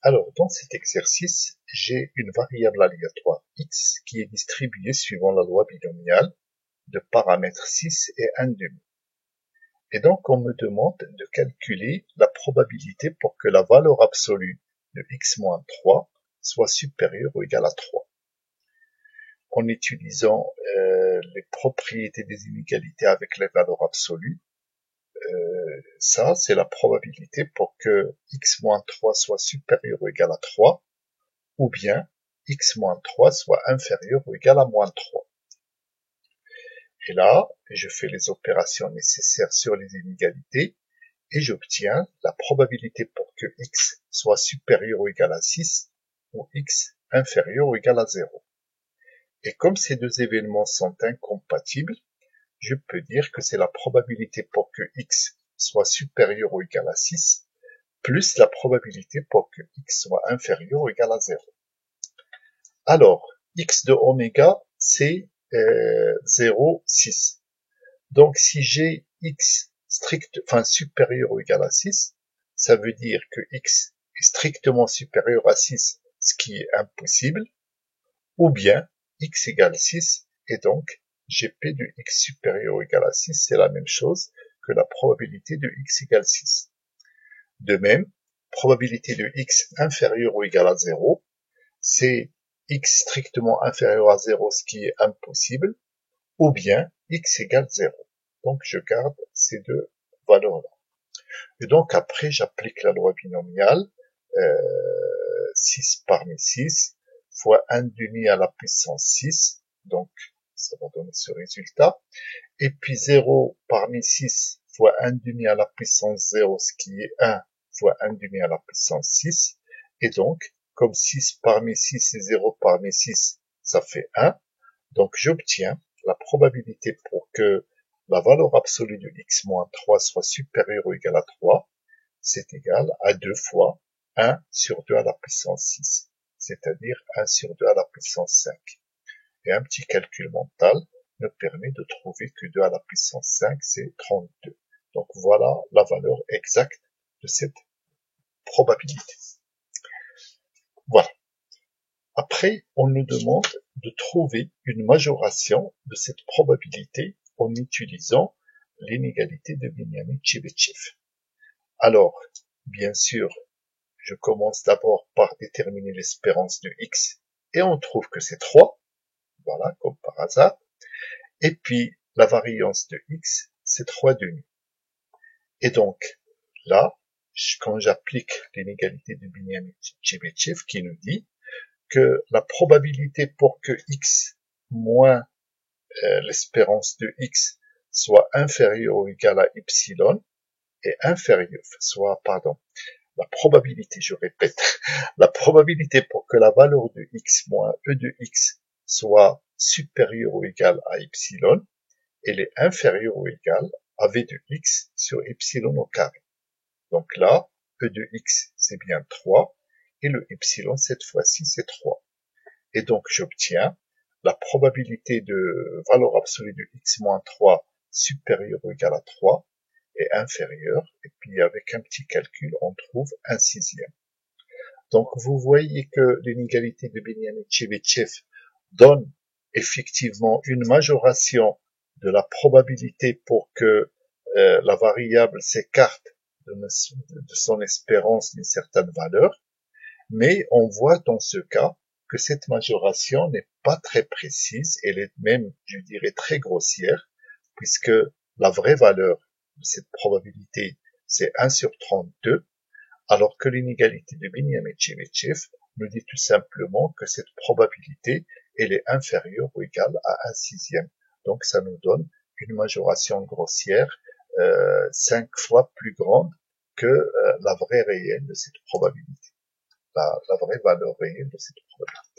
Alors, dans cet exercice, j'ai une variable aléatoire x qui est distribuée suivant la loi binomiale de paramètres 6 et 1/2. Et donc, on me demande de calculer la probabilité pour que la valeur absolue de x moins 3 soit supérieure ou égale à 3. En utilisant les propriétés des inégalités avec les valeurs absolues, ça, c'est la probabilité pour que x moins 3 soit supérieur ou égal à 3, ou bien x moins 3 soit inférieur ou égal à moins 3. Et là, je fais les opérations nécessaires sur les inégalités, et j'obtiens la probabilité pour que x soit supérieur ou égal à 6, ou x inférieur ou égal à 0. Et comme ces deux événements sont incompatibles, je peux dire que c'est la probabilité pour que x soit supérieur ou égal à 6, plus la probabilité pour que x soit inférieur ou égal à 0. Alors, x de oméga, c'est 0,6. Donc, si j'ai x supérieur ou égal à 6, ça veut dire que x est strictement supérieur à 6, ce qui est impossible, ou bien x égale 6, et donc Gp de x supérieur ou égal à 6, c'est la même chose que la probabilité de x égale 6. De même, probabilité de x inférieur ou égal à 0, c'est x strictement inférieur à 0, ce qui est impossible, ou bien x égale 0. Donc je garde ces deux valeurs-là. Et donc après, j'applique la loi binomiale, 6 parmi 6, fois 1/2 à la puissance 6, donc ça va donner ce résultat, et puis 0 parmi 6 fois 1/2 à la puissance 0, ce qui est 1 fois 1/2 à la puissance 6, et donc, comme 6 parmi 6 et 0 parmi 6, ça fait 1, donc j'obtiens la probabilité pour que la valeur absolue de x moins 3 soit supérieure ou égale à 3, c'est égal à 2 fois 1 sur 2 à la puissance 6, c'est-à-dire 1 sur 2 à la puissance 5. Et un petit calcul mental me permet de trouver que 2 à la puissance 5, c'est 32. Donc voilà la valeur exacte de cette probabilité. Voilà. Après, on nous demande de trouver une majoration de cette probabilité en utilisant l'inégalité de Binyami-Tchebychev. Alors, bien sûr, je commence d'abord par déterminer l'espérance de x, et on trouve que c'est 3, voilà, comme par hasard. Et puis, la variance de x, c'est 3/2. Et donc, là, quand j'applique l'inégalité de Binyami-Tchebychev qui nous dit que la probabilité pour que x moins l'espérance de x soit inférieure ou égale à epsilon est inférieure, la probabilité, je répète, la probabilité pour que la valeur de x moins e de x soit supérieure ou égale à epsilon, elle est inférieure ou égale à v de x sur epsilon au carré. Donc là, e de x, c'est bien 3, et le epsilon, cette fois-ci, c'est 3. Et donc, j'obtiens la probabilité de valeur absolue de x moins 3 supérieure ou égale à 3 est inférieure, et puis avec un petit calcul, on trouve un sixième. Donc, vous voyez que l'inégalité de Binyami-Tchebychev donne effectivement une majoration de la probabilité pour que la variable s'écarte de son espérance d'une certaine valeur, mais on voit dans ce cas que cette majoration n'est pas très précise, elle est même, je dirais, très grossière, puisque la vraie valeur de cette probabilité, c'est 1 sur 32, alors que l'inégalité de Binyami-Tchebychev nous dit tout simplement que cette probabilité, elle est inférieure ou égale à 1/6. Donc ça nous donne une majoration grossière 5 fois plus grande que la vraie réelle de cette probabilité, la vraie valeur réelle de cette probabilité.